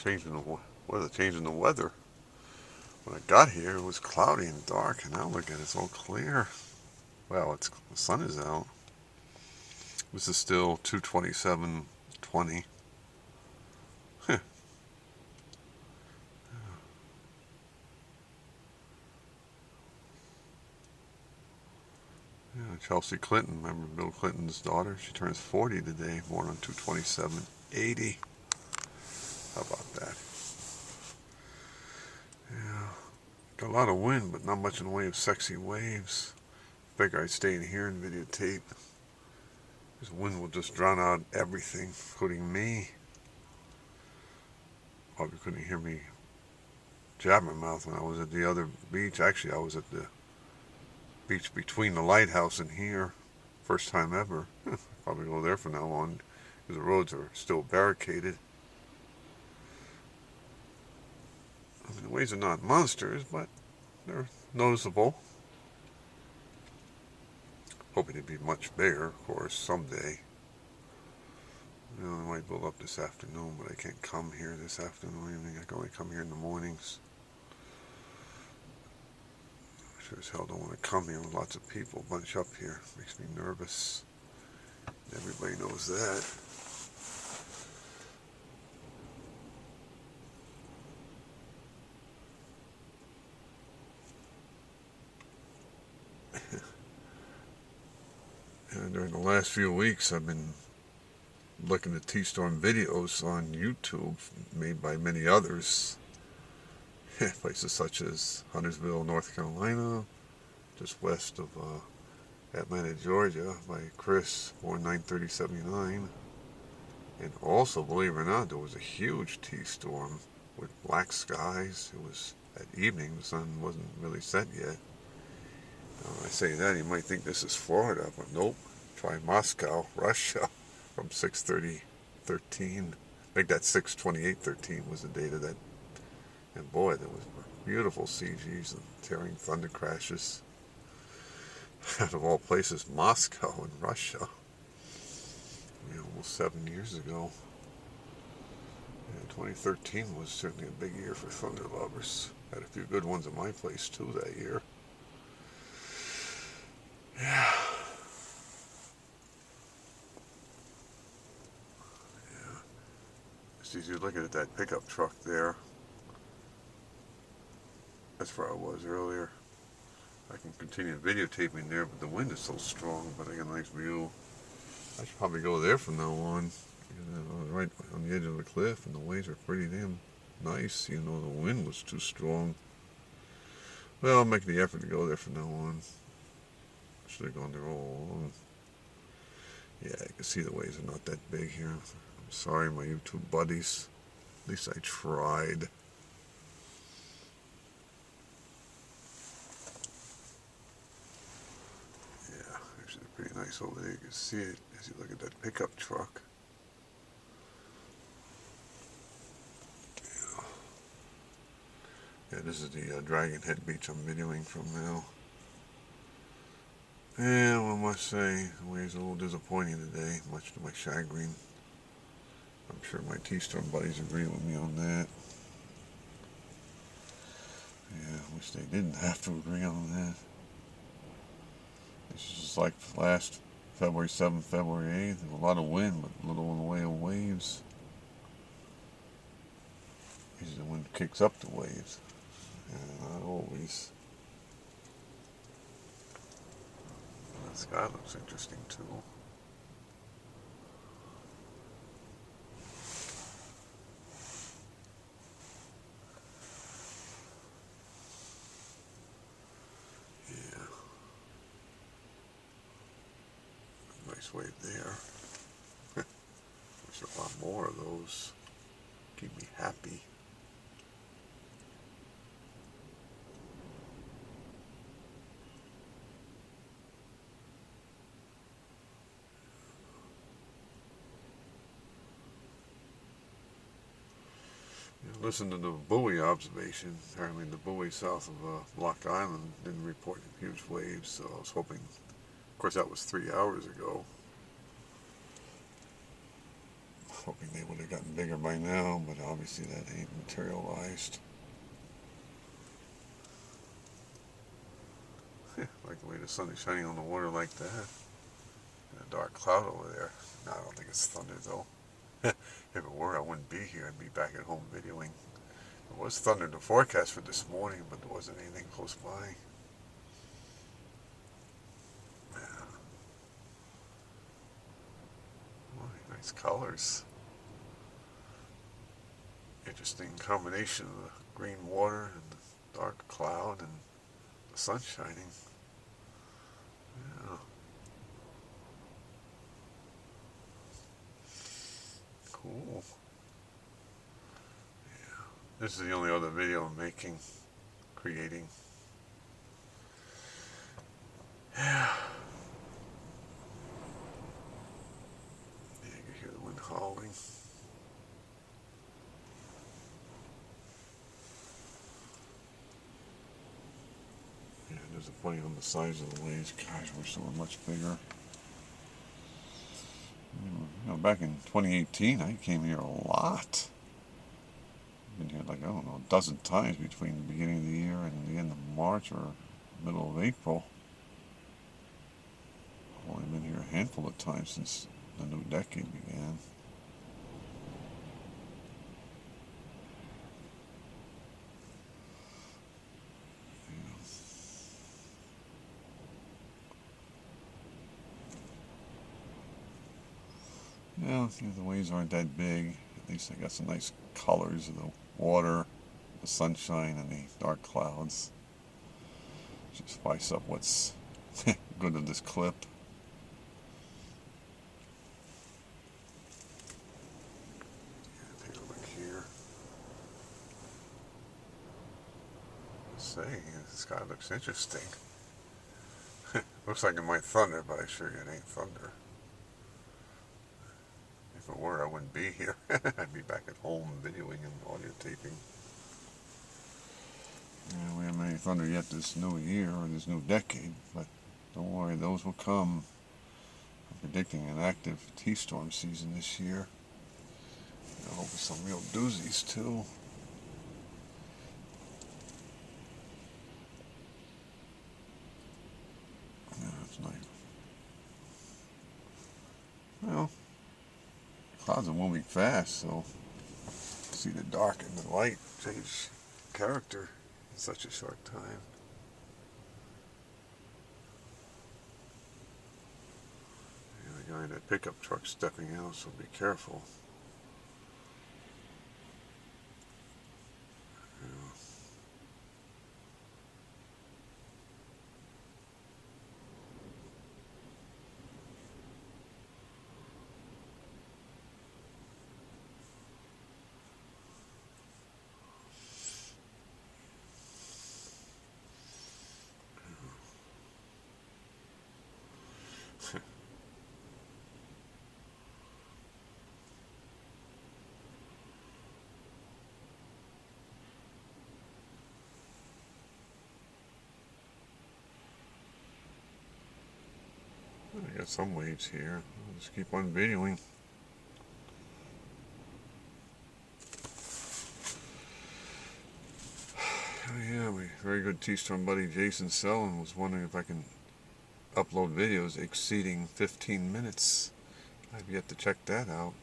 changing the weather. When I got here, it was cloudy and dark, and now look at it, it's all clear. Well, the sun is out. This is still 227.20. Huh. Yeah, Chelsea Clinton, remember Bill Clinton's daughter? She turns 40 today, born on 227.80. How about that? Yeah, got a lot of wind, but not much in the way of sexy waves. Figure I'd stay in here and videotape. This wind will just drown out everything, including me. Probably couldn't hear me jab my mouth when I was at the other beach. Actually, I was at the beach between the lighthouse and here. First time ever. Probably go there from now on, because the roads are still barricaded. I mean, the waves are not monsters, but they're noticeable. Hoping to be much bigger, of course, someday. You know, I might build up this afternoon, but I can't come here this afternoon. I can only come here in the mornings. I sure as hell don't want to come here with lots of people bunch up here. Makes me nervous. Everybody knows that. And during the last few weeks, I've been looking at T-Storm videos on YouTube made by many others. Places such as Huntersville, North Carolina, just west of Atlanta, Georgia, by Chris, born 9/30/79. And also, believe it or not, there was a huge T-storm with black skies. It was at evening, the sun wasn't really set yet. I say that, you might think this is Florida, but nope. Try Moscow, Russia, from 6/30/13. I think that 6/28/13 was the date of that. And boy, there was beautiful CGs and tearing thunder crashes. Out of all places, Moscow in Russia. Almost 7 years ago. Yeah, 2013 was certainly a big year for thunder lovers. Had a few good ones at my place too that year. Yeah. Just as you're looking at that pickup truck there, that's where I was earlier. I can continue videotaping there, but the wind is so strong, but I got a nice view. I should probably go there from now on. Right on the edge of the cliff, and the waves are pretty damn nice, the wind was too strong. Well, I'll make the effort to go there from now on. I should have gone there all along. Yeah, you can see the waves are not that big here. I'm sorry, my YouTube buddies. At least I tried. Yeah, actually pretty nice over there. You can see it as you look at that pickup truck. Yeah, this is the Dragon Head beach I'm videoing from now. Yeah, well, I must say, the waves are a little disappointing today, much to my chagrin. I'm sure my T-Storm buddies agree with me on that. Yeah, I wish they didn't have to agree on that. This is just like last February 7th, February 8th. There was a lot of wind, but little in the way of waves. Usually the wind kicks up the waves. Yeah, not always. The sky looks interesting too. Yeah. Nice wave there. There's a lot more of those. Keep me happy. Listen to the buoy observation. Apparently the buoy south of Block Island didn't report huge waves, so I was hoping, of course that was 3 hours ago. hoping they would have gotten bigger by now, but obviously that ain't materialized. Like the way the sun is shining on the water like that. And a dark cloud over there. No, I don't think it's thunder though. If it were, I wouldn't be here. I'd be back at home videoing. There was thunder in the forecast for this morning, but there wasn't anything close by. Yeah. Oh, nice colors. Interesting combination of the green water and the dark cloud and the sun shining. Yeah. Cool. Yeah. This is the only other video I'm creating. Yeah. You can hear the wind howling. Yeah, there's a funny on the size of the waves. Gosh, I wish they were much bigger. You know, back in 2018, I came here a lot. I've been here like, I don't know, a dozen times between the beginning of the year and the end of March or middle of April. I've only been here a handful of times since the new decade began. Yeah, the waves aren't that big. At least I got some nice colors of the water, the sunshine, and the dark clouds. Just spice up what's good of this clip. Yeah, take a look here. Say, the sky looks interesting. Looks like it might thunder, but I assure you it ain't thunder. If it were, I wouldn't be here. I'd be back at home videoing and audio taping. Yeah, we haven't had any thunder yet this new year or this new decade, but don't worry, those will come. I'm predicting an active T-storm season this year. I hope with some real doozies too. Yeah, that's nice. Well, clouds are moving fast, so see the dark and the light change character in such a short time. Yeah, the guy in that pickup truck stepping out, so be careful. I got some waves here. I'll just keep on videoing. Oh yeah, my very good T-Storm buddy Jason Sellon was wondering if I can upload videos exceeding 15 minutes. I've yet to check that out,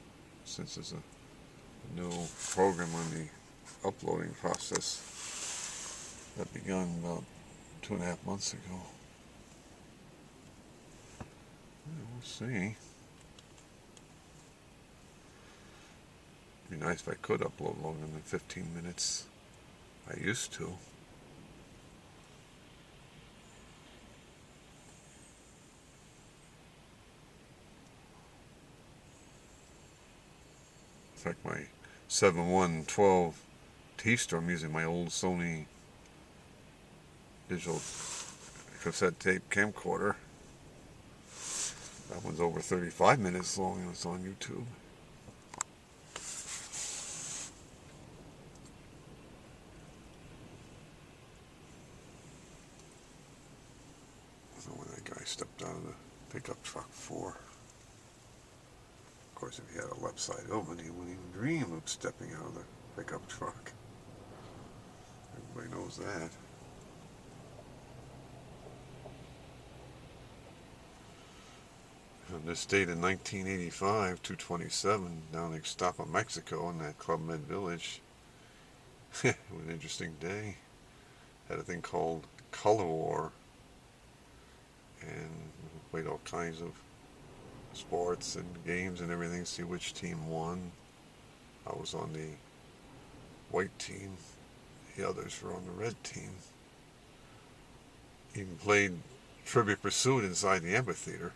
since there's a new program on the uploading process that began about 2.5 months ago. We'll see. It'd be nice if I could upload longer than 15 minutes. I used to. In fact, my 7.1.12 T-Storm using my old Sony digital cassette tape camcorder. That one's over 35 minutes long and it's on YouTube. I don't know what that guy stepped out of the pickup truck for. course, if he had a left side open, he wouldn't even dream of stepping out of the pickup truck. Everybody knows that. On this date in 1985, 227, down in Ixtapa, Mexico, in that Club Med Village. It was an interesting day. Had a thing called Color War, and played all kinds of sports and games and everything, see which team won. I was on the white team, the others were on the red team. Even played Trivia Pursuit inside the amphitheater.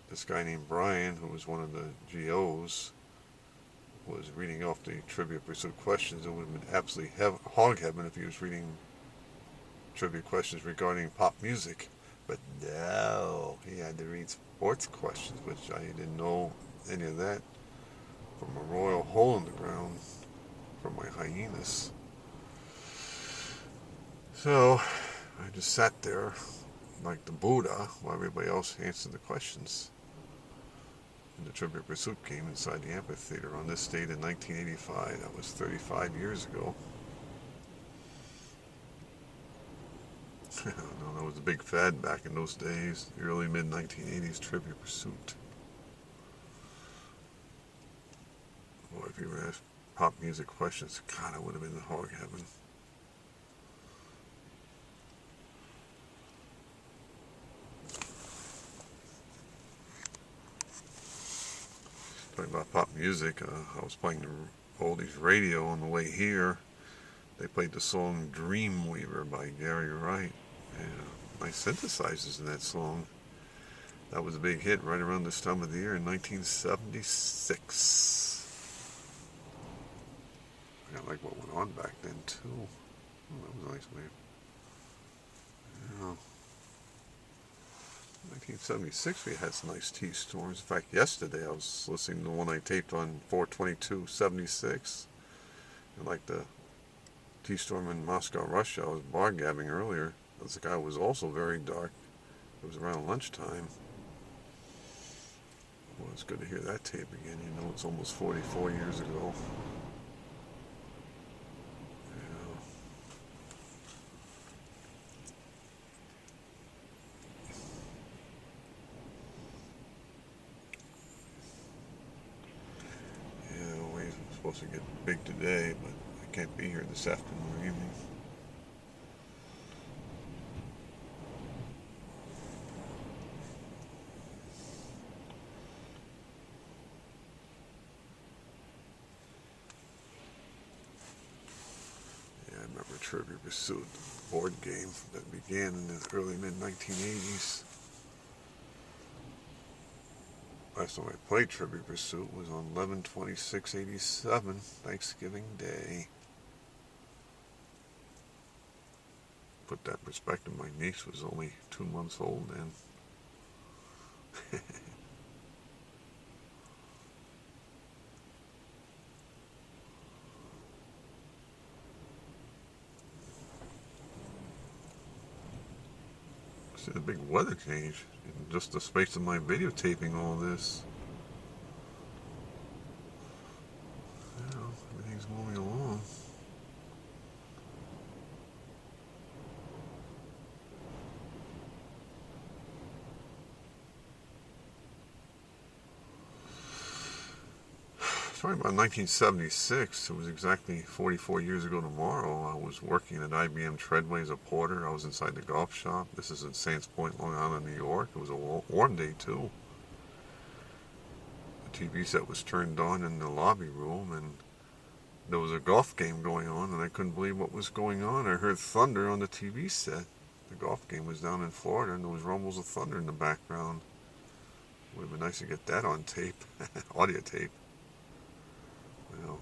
This guy named Brian, who was one of the GOs, was reading off the Trivia Pursuit questions. It would have been absolutely hog heaven if he was reading trivia questions regarding pop music. But no, he had to read sports questions, which I didn't know any of that from a royal hole in the ground from my hyenas. So I just sat there like the Buddha while everybody else answered the questions in the Trivia Pursuit game inside the amphitheater on this date in 1985. That was 35 years ago. I don't know, that was a big fad back in those days, the early mid-1980s Trivia Pursuit. Boy, if you were asked pop music questions, God, I would have been in hog heaven. Talking about pop music, I was playing the oldies radio on the way here. They played the song Dreamweaver by Gary Wright. And nice synthesizers in that song. That was a big hit right around this time of the year in 1976. I like what went on back then too. Oh, that was a nice wave. Yeah. 1976 we had some nice T-storms. In fact, yesterday I was listening to one I taped on 4/22/76. And like the T-storm in Moscow, Russia, I was bargabbing earlier. The guy was also very dark. It was around lunchtime. Well, it's good to hear that tape again. You know, it's almost 44 years ago. Supposed to get big today, but I can't be here this afternoon or evening. Yeah, I remember Trivia Pursuit, board game that began in the early mid-1980s. Last time I played Trivia Pursuit was on 11/26/87, Thanksgiving Day. Put that in perspective, my niece was only 2 months old then. See the big weather change in just the space of my videotaping all this. You know, everything's moving along. Talking about 1976, it was exactly 44 years ago tomorrow. I was working at IBM Treadway as a porter. I was inside the golf shop. This is in Sands Point, Long Island, New York. It was a warm day too. The TV set was turned on in the lobby room, and there was a golf game going on, and I couldn't believe what was going on. I heard thunder on the TV set. The golf game was down in Florida, and there was rumbles of thunder in the background. Would have been nice to get that on tape, audio tape. Well,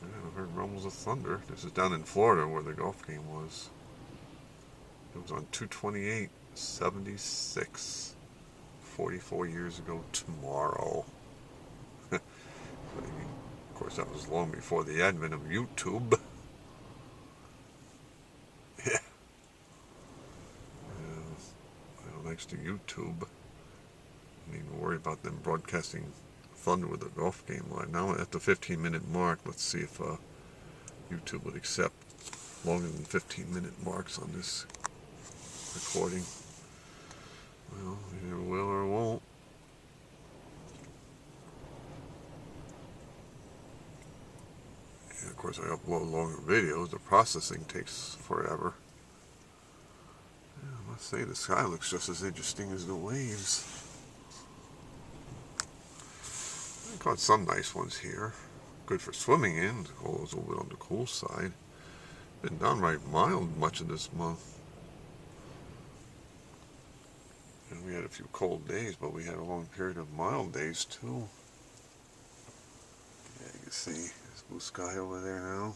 I heard rumbles of thunder. This is down in Florida where the golf game was. It was on 2/28/76, 44 years ago tomorrow. Of course, that was long before the advent of YouTube. Yeah. Well, thanks to YouTube, Didn't even worry about them broadcasting thunder with a golf game live. Now at the 15-minute mark, let's see if YouTube would accept longer than 15-minute marks on this recording. Well, either will or won't. And of course, I upload longer videos. The processing takes forever. Yeah, I must say, the sky looks just as interesting as the waves. I caught some nice ones here. Good for swimming in, although it's a little bit on the cool side. Been downright mild much of this month. And we had a few cold days, but we had a long period of mild days too. Yeah, you can see there's blue sky over there now.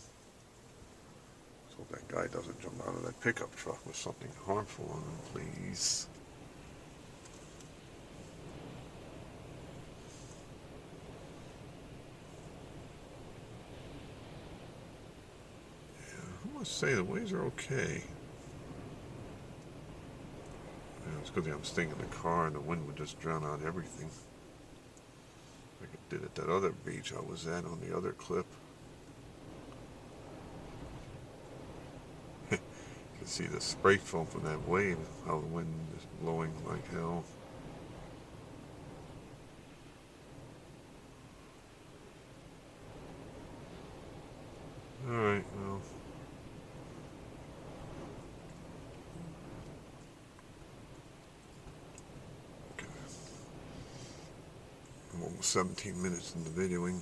So hope that guy doesn't jump out of that pickup truck with something harmful on him, please. I must say the waves are okay. Yeah, it's good that I'm staying in the car and the wind would just drown out everything. Like it did at that other beach I was at on the other clip. You can see the spray foam from that wave, how the wind is blowing like hell. Alright, well. I'm almost 17 minutes in the videoing.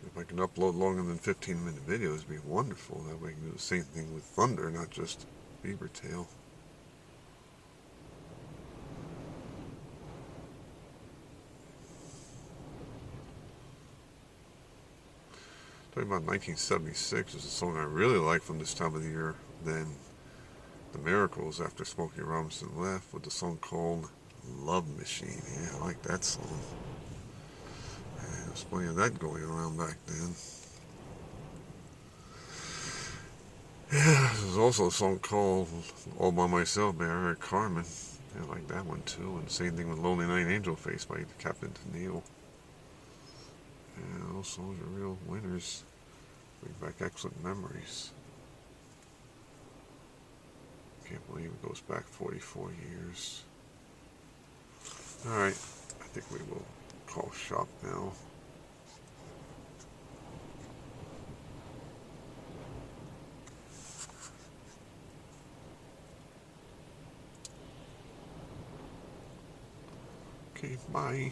If I can upload longer than 15-minute videos, it'd be wonderful. That way I can do the same thing with thunder, not just beaver tail. Talking about 1976 is a song I really like from this time of the year. Then The Miracles, after Smokey Robinson left, with the song called Love Machine. Yeah, I like that song. There was plenty of that going around back then. Yeah, there's also a song called All By Myself by Eric Carmen. I like that one too. And same thing with Lonely Night Angel Face by Captain Tennille. Yeah, those songs are real winners. Bring back excellent memories. Can't believe it goes back 44 years. Alright, I think we will call shop now. Okay, bye.